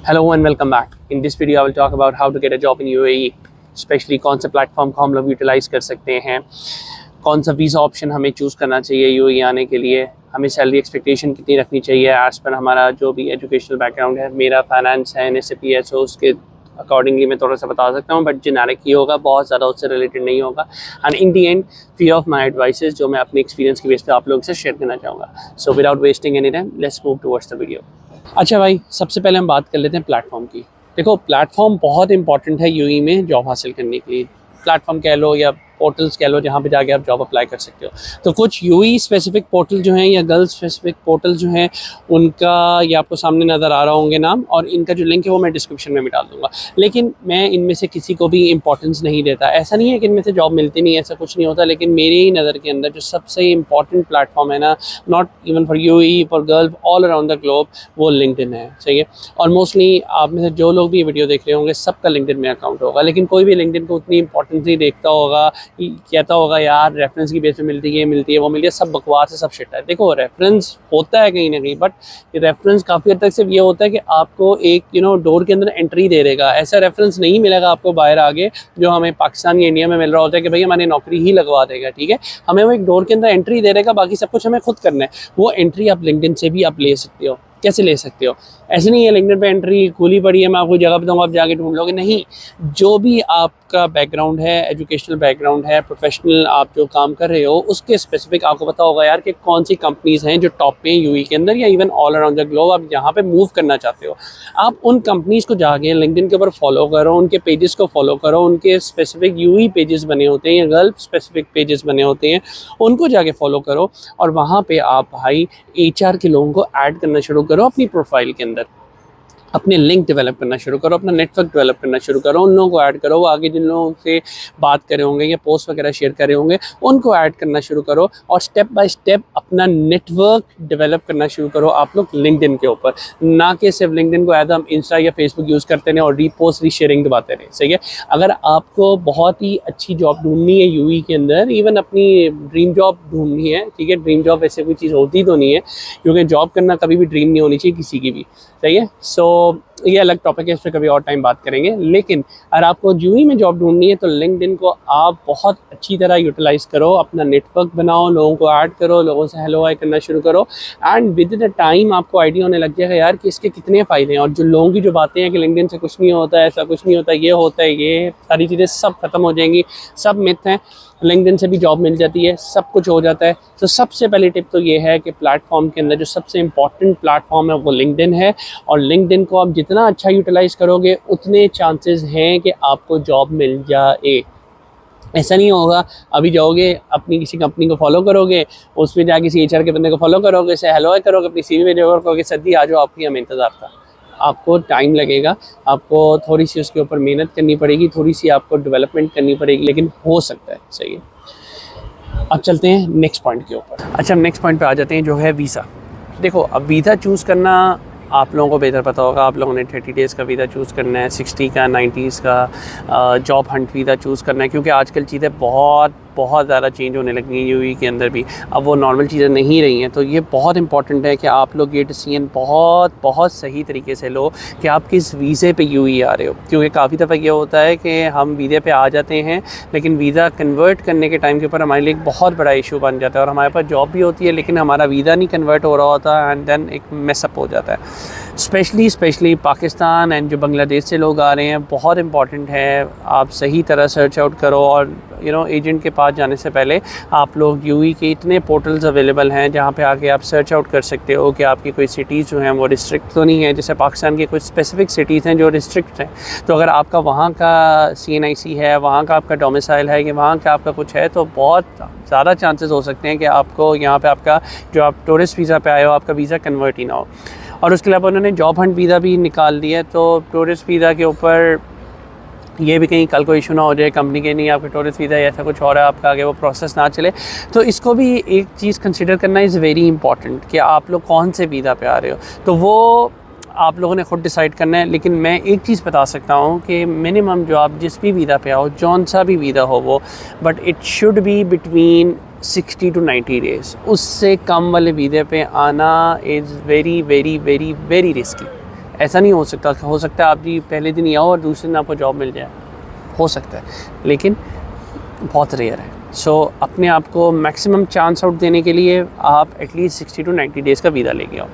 Hello and welcome back. In this video I will talk about how to get a job in UAE, specially कौन से platform को हम लोग utilise कर सकते हैं, कौन सा वीज़ा ऑप्शन हमें चूज़ करना चाहिए UAE आने के लिए, हमें सैलरी एक्सपेक्टेशन कितनी रखनी चाहिए एज़ पर हमारा जो भी एजुकेशनल बैकग्राउंड है। मेरा फाइनेंस है, NSAP है, सो उसके अकॉर्डिंगली मैं थोड़ा सा बता सकता हूँ, बट जेनेरिक ही होगा, बहुत ज़्यादा उससे रिलेटेड नहीं होगा। And in the and free of my advices जो मैं अपने एक्सपीरियंस की बेस पे आप लोगों से शेयर करना चाहूँगा। So without wasting any time let's move towards the video. अच्छा भाई, सबसे पहले हम बात कर लेते हैं प्लेटफॉर्म की। देखो, प्लेटफॉर्म बहुत इंपॉर्टेंट है UAE में जॉब हासिल करने के लिए। प्लेटफॉर्म कह लो या पोर्टल्स कह लो, जहाँ पे जाके आप जॉब अप्लाई कर सकते हो। तो कुछ UAE स्पेसिफिक पोर्टल जो हैं या गर्ल्स स्पेसिफिक पोर्टल जो हैं, उनका ये आपको सामने नज़र आ रहा होंगे नाम, और इनका जो लिंक है वो मैं डिस्क्रिप्शन में भी डाल दूँगा। लेकिन मैं इनमें से किसी को भी इंपॉर्टेंस नहीं देता। ऐसा नहीं है कि इनमें से जॉब मिलती नहीं है, ऐसा कुछ नहीं होता। लेकिन मेरी नज़र के अंदर जो सबसे इंपॉर्टेंट प्लेटफॉर्म है ना, not even for UAE, for girls all around the globe, वो लिंक्डइन है। सही है। और मोस्टली आप में से जो लोग भी ये वीडियो देख रहे होंगे, सबका लिंक्डइन में अकाउंट होगा। लेकिन कोई भी लिंक्डइन को उतनी इंपॉर्टेंस नहीं देखता होगा, कहता होगा यार रेफरेंस की बेस पे मिलती है, मिलती है, वो मिलती है, सब बकवास है, सब शिट है। देखो, रेफरेंस होता है कहीं ना कहीं, बट रेफरेंस काफ़ी हद तक सिर्फ ये होता है कि आपको एक डोर के अंदर एंट्री दे देगा। ऐसा रेफरेंस नहीं मिलेगा आपको बाहर आगे, जो हमें पाकिस्तान या इंडिया में मिल रहा होता है कि भाई हमारी नौकरी ही लगवा देगा। ठीक है, हमें वो एक डोर के अंदर एंट्री दे देगा, बाकी सब कुछ हमें खुद करना है। वो एंट्री आप लिंक्डइन से भी आप ले सकते हो। कैसे ले सकते हो? ऐसे नहीं है लिंक्डइन पे एंट्री खुली पड़ी है, मैं आपको जगह बताऊँगा, आप जाके ढूंढ लोगे। नहीं, जो भी आपका बैकग्राउंड है, एजुकेशनल बैकग्राउंड है, प्रोफेशनल आप जो काम कर रहे हो, उसके स्पेसिफिक आपको पता होगा यार कि कौन सी कंपनीज़ हैं जो टॉप पे हैं UAE के अंदर या even all around the globe. आप जहाँ पे मूव करना चाहते हो, आप उन कंपनीज़ को जाके लिंक्डइन के ऊपर फॉलो करो, उनके पेजेस को फॉलो करो। उनके स्पेसिफिक UAE पेजेस बने होते हैं या गल्फ स्पेसिफिक पेजेस बने होते हैं, उनको जाके फॉलो करो। और वहाँ पर आप भाई HR के लोगों को ऐड करना शुरू करो अपनी प्रोफाइल के अंदर। अपने लिंक डेवलप करना शुरू करो, अपना नेटवर्क डेवलप करना शुरू करो, उन लोगों को ऐड करो। वो आगे जिन लोगों से बात करे होंगे या पोस्ट वगैरह शेयर करे होंगे, उनको ऐड करना शुरू करो। और स्टेप बाय स्टेप अपना नेटवर्क डेवलप करना शुरू करो आप लोग लिंक्डइन के ऊपर। ना कि सिर्फ लिंक्डइन को एज हम इंस्टा या फेसबुक यूज़ करते हैं और रीपोस्ट रीशेयरिंग दबाते रहे। सही है। अगर आपको बहुत ही अच्छी जॉब ढूंढनी है UAE के अंदर, इवन अपनी ड्रीम जॉब ढूंढनी है, ठीक है, ड्रीम जॉब ऐसे कोई चीज़ होती तो नहीं है, क्योंकि जॉब करना कभी भी ड्रीम नहीं होनी चाहिए किसी की भी। सही है। सो ये अलग टॉपिक है, इस पर कभी और टाइम बात करेंगे। लेकिन अगर आपको UAE में जॉब ढूंढनी है तो लिंक्डइन को आप बहुत अच्छी तरह यूटिलाइज़ करो, अपना नेटवर्क बनाओ, लोगों को ऐड करो, लोगों से हेलो हाय करना शुरू करो। एंड विद द टाइम आपको आइडिया होने लग जाएगा यार कि इसके कितने फ़ायदे हैं। और जो लोगों की जो बातें हैं कि लिंक्डइन से कुछ नहीं होता, ऐसा कुछ नहीं होता, ये होता है, ये सारी चीज़ें सब खत्म हो जाएंगी, सब मिथ हैं। लिंक्डइन से भी जॉब मिल जाती है, सब कुछ हो जाता है। तो सबसे पहली टिप तो ये है कि प्लेटफॉर्म के अंदर जो सबसे इंपॉर्टेंट प्लेटफॉर्म है वो लिंक्डइन है। और लिंक्डइन को आप जितना अच्छा यूटिलाइज़ करोगे, उतने चांसेस हैं कि आपको जॉब मिल जाए। ऐसा नहीं होगा अभी जाओगे अपनी किसी कंपनी को फॉलो करोगे, उस पर जाके किसी HR के बंदे को फॉलो करोगे, से हेलो करोगे, अपनी CV में जो करोगे, सदी आ जाओ, आपकी हमें इंतज़ार था। आपको टाइम लगेगा, आपको थोड़ी सी उसके ऊपर मेहनत करनी पड़ेगी, थोड़ी सी आपको डेवलपमेंट करनी पड़ेगी, लेकिन हो सकता है। सही है। अब चलते हैं नेक्स्ट पॉइंट के ऊपर। अच्छा, नेक्स्ट पॉइंट पे आ जाते हैं, जो है वीज़ा। देखो, अब वीज़ा चूज़ करना आप लोगों को बेहतर पता होगा। आप लोगों ने 30 डेज़ का वीज़ा चूज़ करना है, 60 का, 90s का जॉब हंट वीज़ा चूज़ करना है, क्योंकि आजकल चीज़ें बहुत ज़्यादा चेंज होने लगी हैं UAE के अंदर भी। अब वो नॉर्मल चीज़ें नहीं रही हैं। तो ये बहुत इंपॉर्टेंट है कि आप लोग ये डिसीजन बहुत सही तरीके से लो कि आप किस वीज़े पे UAE आ रहे हो। क्योंकि काफ़ी दफ़ा ये होता है कि हम वीज़े पे आ जाते हैं, लेकिन वीज़ा कन्वर्ट करने के टाइम के ऊपर हमारे लिए एक बहुत बड़ा इशू बन जाता है। और हमारे पास जॉब भी होती है, लेकिन हमारा वीज़ा नहीं कन्वर्ट हो रहा होता, एंड देन एक मेसअप हो जाता है। स्पेशली पाकिस्तान एंड जो बांग्लादेश से लोग आ रहे हैं, बहुत इंपॉर्टेंट है आप सही तरह सर्च आउट करो। और एजेंट के पास जाने से पहले आप लोग UAE के इतने पोर्टल्स अवेलेबल हैं जहाँ पे आके आप सर्च आउट कर सकते हो कि आपकी कोई सिटीज़ जो हैं वो रिस्ट्रिक्ट तो नहीं है। जैसे पाकिस्तान के कुछ स्पेसिफिक सिटीज़ हैं जो रिस्ट्रिक्ट हैं, तो अगर आपका वहाँ का CNIC है, वहाँ का आपका डोमिसाइल है, कि वहाँ का आपका कुछ है, तो बहुत ज़्यादा चांसेस हो सकते हैं कि आपको यहाँ पे आपका जो आप टूरिस्ट वीज़ा पे आए हो, आपका वीज़ा कन्वर्ट ही ना हो। और उसके अलावा उन्होंने जॉब हंट वीज़ा भी निकाल दिया है। तो टूरिस्ट वीज़ा के ऊपर ये भी कहीं कल को इशू ना हो जाए कंपनी के, नहीं आपका टूरिस्ट वीज़ा ऐसा कुछ हो रहा है, आपका आगे वो प्रोसेस ना चले। तो इसको भी एक चीज़ कंसिडर करना इज़ वेरी इंपॉर्टेंट कि आप लोग कौन से वीज़ा पे आ रहे हो। तो वो आप लोगों ने ख़ुद डिसाइड करना है। लेकिन मैं एक चीज़ बता सकता हूँ कि मिनिमम जो आप जिस भी वीज़ा पे आओ, जौन सा भी वीज़ा हो वो, but it should be between 60 to 90 days. उससे कम वाले वीज़े पे आना is very very very very risky. ऐसा नहीं हो सकता है आप जी पहले दिन ही आओ और दूसरे दिन आपको जॉब मिल जाए, हो सकता है लेकिन बहुत रेयर है। सो अपने आप को मैक्सिमम चांस आउट देने के लिए आप एटलीस्ट 60 to 90 डेज़ का वीज़ा लेके आओ।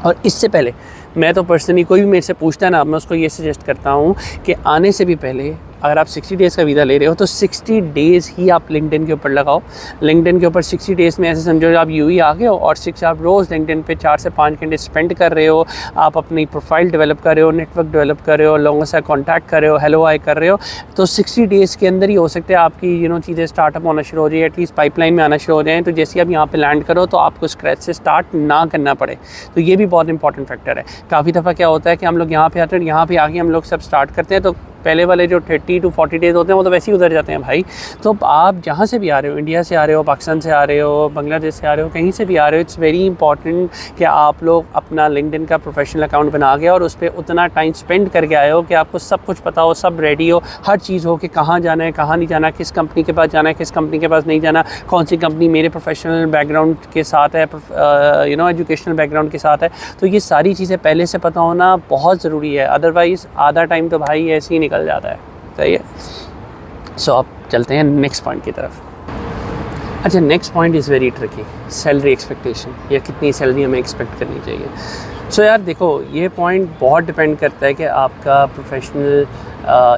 और इससे पहले मैं तो पर्सनली कोई भी मेरे से पूछता है ना, मैं उसको ये सजेस्ट करता हूँ कि आने से भी पहले अगर आप 60 डेज़ का वीज़ा ले रहे हो तो 60 डेज़ ही आप लिंक्डइन के ऊपर लगाओ। लिंक्डइन के ऊपर 60 डेज़ में ऐसे समझो आप यूएई आ गए हो और आप रोज़ लिंक्डइन पे 4 से 5 घंटे स्पेंड कर रहे हो, आप अपनी प्रोफाइल डेवलप कर रहे हो, नेटवर्क डेवलप कर रहे हो, लोगों से कॉन्टैक्ट कर रहे हो, हेलो हाय कर रहे हो, तो 60 डेज़ के अंदर ही हो सकता है आपकी चीज़ें स्टार्टअप होना शुरू हो जाए, एटलीस्ट पाइपलाइन में आना शुरू हो जाए। तो जैसे आप यहाँ पर लैंड करो तो आपको स्क्रैच से स्टार्ट ना करना पड़े, तो ये भी बहुत इंपॉर्टेंट फैक्टर है। काफ़ी दफ़ा क्या होता है कि हम लोग यहाँ पे आते हैं, यहाँ पे आके हम लोग सब स्टार्ट करते हैं तो पहले वाले जो 30 to 40 डेज़ होते हैं वो तो वैसे ही उधर जाते हैं भाई। तो आप जहाँ से भी आ रहे हो, इंडिया से आ रहे हो, पाकिस्तान से आ रहे हो, बांग्लादेश से आ रहे हो, कहीं से भी आ रहे हो, इट्स वेरी इंपॉर्टेंट कि आप लोग अपना लिंक्डइन का प्रोफेशनल अकाउंट बना के और उस पर उतना टाइम स्पेंड करके आए हो कि आपको सब कुछ पता हो, सब रेडी हो, हर चीज़ हो कि कहाँ जाना है, कहाँ नहीं जाना, किस कंपनी के पास जाना है, किस कंपनी के पास नहीं जाना, कौन सी कंपनी मेरे प्रोफेशनल बैकग्राउंड के साथ है, एजुकेशनल बैकग्राउंड के साथ है। तो ये सारी चीज़ें पहले से पता होना बहुत ज़रूरी है, अदरवाइज़ आधा टाइम तो भाई ऐसे ही निकल जाता है। सही है। सो अब चलते हैं नेक्स्ट पॉइंट की तरफ। अच्छा, next point is very tricky, salary expectation, या कितनी सैलरी हमें एक्सपेक्ट करनी चाहिए। सो यार देखो, ये पॉइंट बहुत डिपेंड करता है कि आपका प्रोफेशनल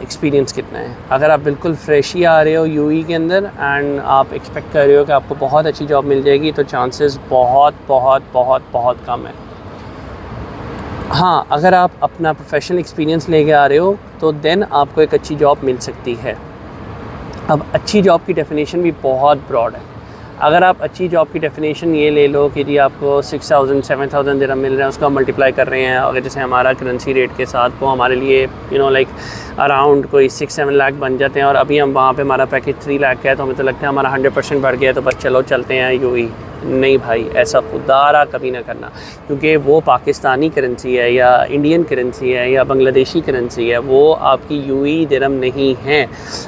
एक्सपीरियंस कितना है। अगर आप बिल्कुल फ्रेश ही आ रहे हो यूएई के अंदर एंड आप एक्सपेक्ट कर रहे हो कि आपको बहुत अच्छी जॉब मिल जाएगी, तो चांसेस बहुत बहुत बहुत बहुत कम है। हाँ, अगर आप अपना प्रोफेशनल एक्सपीरियंस लेके आ रहे हो तो देन आपको एक अच्छी जॉब मिल सकती है। अब अच्छी जॉब की डेफिनेशन भी बहुत ब्रॉड है। अगर आप अच्छी जॉब की डेफिनेशन ये ले लो कि जी आपको 6,000-7,000 दिरहम मिल रहे हैं, उसका मल्टीप्लाई कर रहे हैं, अगर जैसे हमारा करेंसी रेट के साथ वो हमारे लिए लाइक अराउंड कोई 6-7 लाख बन जाते हैं, और अभी हम वहाँ पे हमारा पैकेज 3 लाख का है, तो हमें तो लगता है हमारा 100% बढ़ गया है, तो बस चलो चलते हैं यूएई। नहीं भाई, ऐसा खुदारा कभी ना करना, क्योंकि वो पाकिस्तानी करेंसी है या इंडियन करेंसी है या बांग्लादेशी करेंसी है, वो आपकी यूएई दिरहम नहीं है।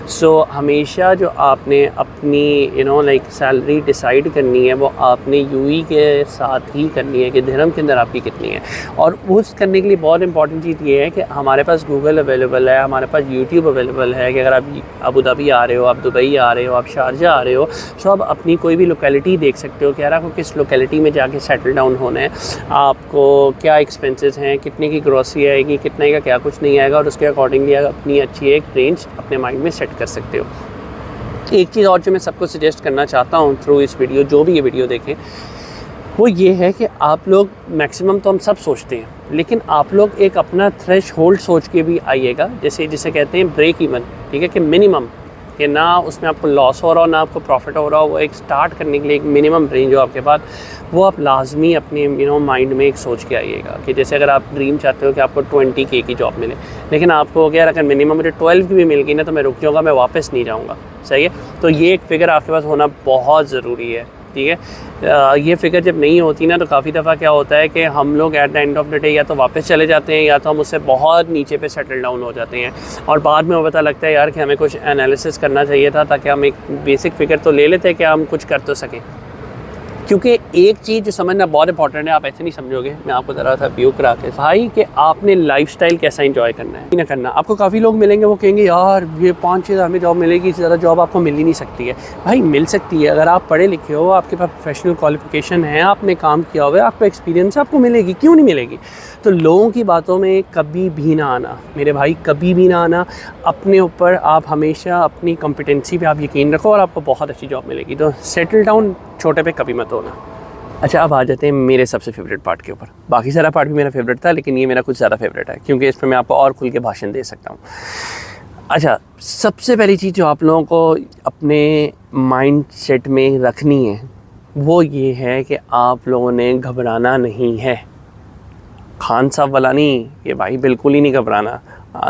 सो हमेशा जो आपने अपनी लाइक सैलरी डिसाइड करनी है वो आपने यूएई के साथ ही करनी है कि दिरहम के अंदर आपकी कितनी है। और उस करने के लिए बहुत इंपॉर्टेंट चीज़ ये है कि हमारे पास गूगल अवेलेबल है, हमारे पास यूट्यूब अवेलेबल है कि अगर आप अबू धाबी आ रहे हो, आप दुबई आ रहे हो, आप शारजा आ रहे हो, सो आप अपनी कोई भी लोकेलिटी देख सकते हो कि यार आपको किस लोकेलिटी में जाके सेटल डाउन होना है, आपको क्या एक्सपेंसेस हैं, कितने की ग्रॉसरी आएगी, कितने का क्या कुछ नहीं आएगा, और उसके अकॉर्डिंगली आप अपनी अच्छी एक रेंज अपने माइंड में सेट कर सकते हो। एक चीज़ और जो मैं सबको सजेस्ट करना चाहता हूँ थ्रू इस वीडियो, जो भी ये वीडियो देखें, वो ये है कि आप लोग मैक्सिमम तो हम सब सोचते हैं, लेकिन आप लोग एक अपना थ्रेश होल्ड सोच के भी आइएगा, जिसे कहते हैं ब्रेक इवन। ठीक है, कि मिनिमम कि ना उसमें आपको लॉस हो रहा हो ना आपको प्रॉफिट हो रहा हो, वो एक स्टार्ट करने के लिए एक मिनिमम रेंज हो आपके पास, वो आप लाजमी अपने माइंड में एक सोच के आइएगा कि जैसे अगर आप ड्रीम चाहते हो कि आपको 20K की जॉब मिले, लेकिन आपको हो गया अगर मिनिमम मुझे 12 की भी मिल गई ना तो मैं रुक जाऊँगा, मैं वापस नहीं जाऊँगा। सही है, तो ये एक फ़िगर आपके पास होना बहुत ज़रूरी है। ठीक है, ये फ़िगर जब नहीं होती ना तो काफ़ी दफ़ा क्या होता है कि हम लोग at the end of the day या तो वापस चले जाते हैं या तो हम उससे बहुत नीचे पे सेटल डाउन हो जाते हैं, और बाद में वो पता लगता है यार कि हमें कुछ एनालिसिस करना चाहिए था ताकि हम एक बेसिक फ़िगर तो ले लेते हैं कि हम कुछ कर तो सकें। क्योंकि एक चीज़ जो समझना बहुत इंपॉर्टेंट है, आप ऐसे नहीं समझोगे, मैं आपको ज़रा सा व्यू करा के भाई कि आपने लाइफस्टाइल कैसा एंजॉय करना है ना करना। आपको काफ़ी लोग मिलेंगे वो कहेंगे यार ये 5-6 हज़ार में जॉब मिलेगी, इससे ज़्यादा जॉब आपको मिल ही नहीं सकती है। भाई मिल सकती है, अगर आप पढ़े लिखे हो, आपके पास प्रोफेशनल क्वालिफिकेशन है, आपने काम किया हुआ है, आपको एक्सपीरियंस है, आपको मिलेगी, क्यों नहीं मिलेगी। तो लोगों की बातों में कभी भी ना आना मेरे भाई, कभी भी ना आना। अपने ऊपर आप हमेशा अपनी कॉम्पिटेंसी पे आप यकीन रखो और आपको बहुत अच्छी जॉब मिलेगी। तो सेटल डाउन छोटे पे कभी मत होना। अच्छा, अब आ जाते हैं मेरे सबसे फेवरेट पार्ट के ऊपर। बाकी सारा पार्ट भी मेरा फेवरेट था, लेकिन ये मेरा कुछ ज़्यादा फेवरेट है क्योंकि इस पर मैं आपको और खुल के भाषण दे सकता हूँ। अच्छा, सबसे पहली चीज़ जो आप लोगों को अपने माइंड सेट में रखनी है वो ये है कि आप लोगों ने घबराना नहीं है। खान साहब वाला नहीं, ये भाई बिल्कुल ही नहीं घबराना।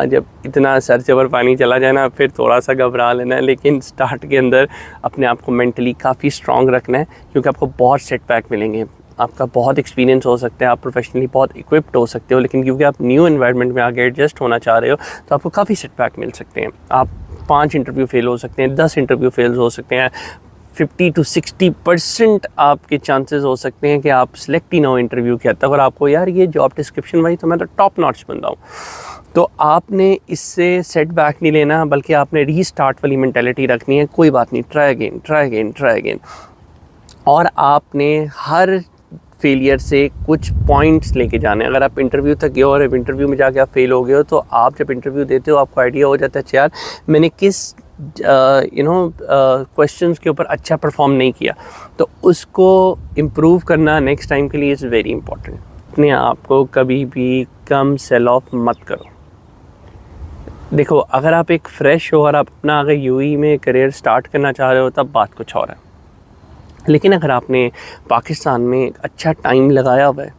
जब इतना सर से ऊपर पानी चला जाए ना फिर थोड़ा सा घबरा लेना है, लेकिन स्टार्ट के अंदर अपने आप को मेंटली काफ़ी स्ट्रॉन्ग रखना है क्योंकि आपको बहुत सेटबैक मिलेंगे। आपका बहुत एक्सपीरियंस हो सकता है, आप प्रोफेशनली बहुत इक्विप्ड हो सकते हो, लेकिन क्योंकि आप न्यू एनवायरनमेंट में आगे एडजस्ट होना चाह रहे हो तो आपको काफ़ी सेटबैक मिल सकते हैं। आप 5 इंटरव्यू फेल हो सकते हैं, 10 इंटरव्यू फेल हो सकते हैं, 50 to 60% आपके चांसेस हो सकते हैं कि आप सिलेक्ट ही ना हो इंटरव्यू के हद तक, और आपको यार ये जॉब डिस्क्रिप्शन भाई तो मैं तो टॉप नॉच बंदा हूँ। तो आपने इससे सेटबैक नहीं लेना, बल्कि आपने रीस्टार्ट वाली मेंटालिटी रखनी है। कोई बात नहीं, try again, try again, try again. और आपने हर फेलियर से कुछ पॉइंट्स लेके जाने हैं। अगर आप इंटरव्यू तक गए और इंटरव्यू में जाके आप फेल हो गए हो, तो आप जब इंटरव्यू देते हो आपको आइडिया हो जाता है यार मैंने किस क्वेश्चंस के ऊपर अच्छा परफॉर्म नहीं किया, तो उसको इम्प्रूव करना नेक्स्ट टाइम के लिए इज़ वेरी इंपॉर्टेंट। अपने आप को कभी भी कम सेल ऑफ मत करो। देखो, अगर आप एक फ़्रेश हो और आप अपना अगर यूएई में करियर स्टार्ट करना चाह रहे हो तब बात कुछ और है, लेकिन अगर आपने पाकिस्तान में एक अच्छा टाइम लगाया हुआ है,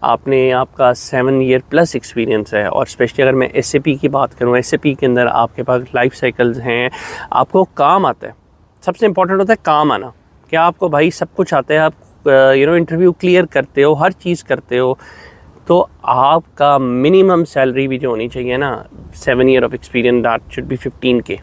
आपने आपका 7 ईयर प्लस एक्सपीरियंस है, और स्पेशली अगर मैं एसएपी की बात करूँ, एसएपी के अंदर आपके पास लाइफ साइकिल्स हैं, आपको काम आता है। सबसे इम्पोर्टेंट होता है काम आना। क्या आपको भाई सब कुछ आता है, आप इंटरव्यू क्लियर करते हो, हर चीज़ करते हो, तो आपका मिनिमम सैलरी भी जो होनी चाहिए ना, 7 year of experience, that should be 15K।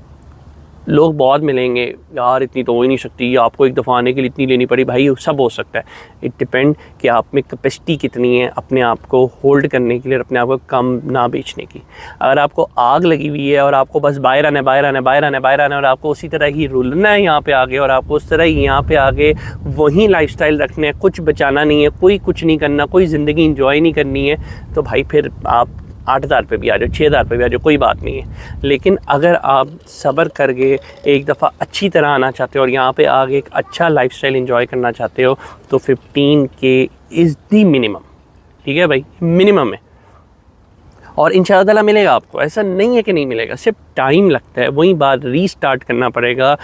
लोग बहुत मिलेंगे यार इतनी तो हो ही नहीं सकती, आपको एक दफ़ा आने के लिए इतनी लेनी पड़ी। भाई सब हो सकता है, इट डिपेंड कि आप में कैपेसिटी कितनी है अपने आप को होल्ड करने के लिए, अपने आप को कम ना बेचने की। अगर आपको आग लगी हुई है और आपको बस बाहर आना, बाहर आना, बाहर आना, बाहर आना, और आपको उसी तरह ही रुलना है यहाँ पे आगे, और आपको उस तरह ही यहाँ पे आगे वही लाइफस्टाइल रखना है, कुछ बचाना नहीं है, कोई कुछ नहीं करना, कोई ज़िंदगी इंजॉय नहीं करनी है, तो भाई फिर आप 8,000 पे भी आ जाओ, 6,000 पे भी आ जाओ, कोई बात नहीं है। लेकिन अगर आप सब्र करके एक दफ़ा अच्छी तरह आना चाहते हो और यहाँ पे आगे एक अच्छा लाइफस्टाइल एंजॉय करना चाहते हो, तो 15K इज़ दी मिनिमम। ठीक है भाई, मिनिमम है, और इंशाअल्लाह ताला मिलेगा आपको। ऐसा नहीं है कि नहीं मिलेगा, सिर्फ टाइम लगता है। वही बात, रीस्टार्ट करना पड़ेगा,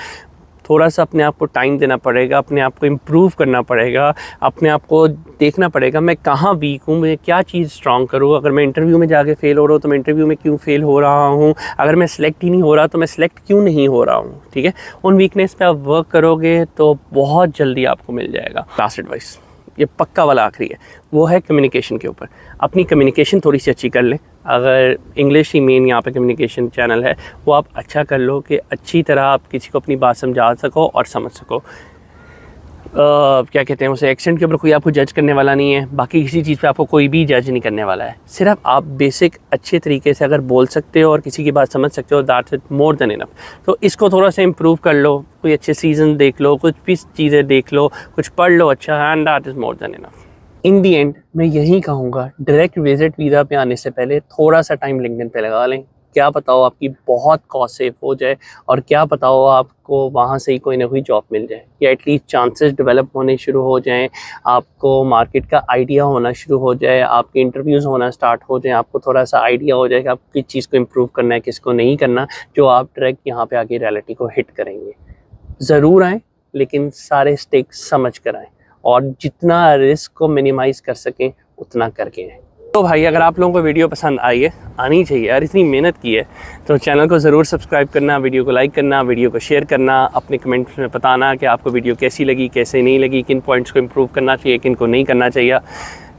थोड़ा सा अपने आप को टाइम देना पड़ेगा, अपने आप को इम्प्रूव करना पड़ेगा, अपने आप को देखना पड़ेगा मैं कहाँ वीक हूँ, मुझे क्या चीज़ स्ट्रॉन्ग करूँ। अगर मैं इंटरव्यू में जाके फ़ेल हो रहा हूँ तो मैं इंटरव्यू में क्यों फ़ेल हो रहा हूँ, अगर मैं सिलेक्ट ही नहीं हो रहा तो मैं सिलेक्ट क्यों नहीं हो रहा हूँ। ठीक है, उन वीकनेस पे आप वर्क करोगे तो बहुत जल्दी आपको मिल जाएगा। लास्ट एडवाइस, ये पक्का वाला आखिरी है, वो है कम्युनिकेशन के ऊपर। अपनी कम्युनिकेशन थोड़ी सी अच्छी कर लें। अगर इंग्लिश ही मेन यहाँ पे कम्युनिकेशन चैनल है, वो आप अच्छा कर लो कि अच्छी तरह आप किसी को अपनी बात समझा सको और समझ सको। क्या कहते हैं उसे, एक्सेंट के ऊपर कोई आपको जज करने वाला नहीं है, बाकी किसी चीज़ पे आपको कोई भी जज नहीं करने वाला है। सिर्फ आप बेसिक अच्छे तरीके से अगर बोल सकते हो और किसी की बात समझ सकते हो, that's it, more than enough. तो इसको थोड़ा सा इम्प्रूव कर लो, कोई अच्छे सीज़न देख लो, कुछ भी चीज़ें देख लो, कुछ पढ़ लो अच्छा, and that is more than enough. In the and मैं यही कहूँगा, डायरेक्ट विजिट वीज़ा पे आने से पहले थोड़ा सा टाइम लिंक्डइन पे लगा लें। क्या पता हो आपकी बहुत कॉस्ट सेव हो जाए, और क्या पता हो आपको वहाँ से ही कोई ना कोई जॉब मिल जाए, या एटलीस्ट चांसेस डेवलप होने शुरू हो जाएं, आपको मार्केट का आइडिया होना शुरू हो जाए, आपके इंटरव्यूज़ होना स्टार्ट हो जाए, आपको थोड़ा सा आइडिया हो जाए कि आप किस चीज़ को इम्प्रूव करना है, किसको नहीं करना, जो आप डायरेक्ट यहाँ पे आके रियलिटी को हिट करेंगे। ज़रूर आएँ, लेकिन सारे स्टेक्स समझ कर आएँ, और जितना रिस्क को मिनिमाइज़ कर सकें उतना करके आएँ। तो भाई, अगर आप लोगों को वीडियो पसंद आई है, आनी चाहिए यार, इतनी मेहनत की है, तो चैनल को ज़रूर सब्सक्राइब करना, वीडियो को लाइक करना, वीडियो को शेयर करना, अपने कमेंट्स में बताना कि आपको वीडियो कैसी लगी, कैसे नहीं लगी, किन पॉइंट्स को इम्प्रूव करना चाहिए, किन को नहीं करना चाहिए।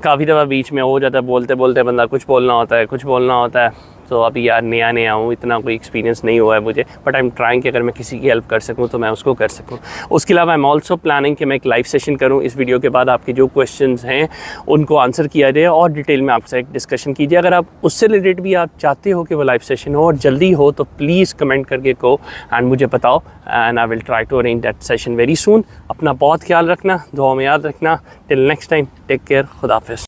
काफ़ी दफ़ा बीच में हो जाता है, बोलते बोलते बंदा कुछ बोलना होता है, कुछ बोलना होता है। तो अभी यार नया हूँ, इतना कोई एक्सपीरियंस नहीं हुआ है मुझे, बट आई एम ट्राइंग कि अगर मैं किसी की हेल्प कर सकूँ तो मैं उसको कर सकूँ। उसके अलावा आई एम ऑल्सो प्लानिंग कि मैं एक लाइव सेशन करूँ। इस वीडियो के बाद आपके जो क्वेश्चंस हैं उनको आंसर किया जाए और डिटेल में आपसे एक डिस्कशन कीजिए। अगर आप उससे रिलेटेड भी आप चाहते हो कि वो लाइव सेशन हो और जल्दी हो, तो प्लीज़ कमेंट करके कहो एंड मुझे बताओ, and I will try to arrange that session very soon. अपना बहुत ख्याल रखना, दुआ में याद रखना। Till next time, take care, खुदा हाफिज़।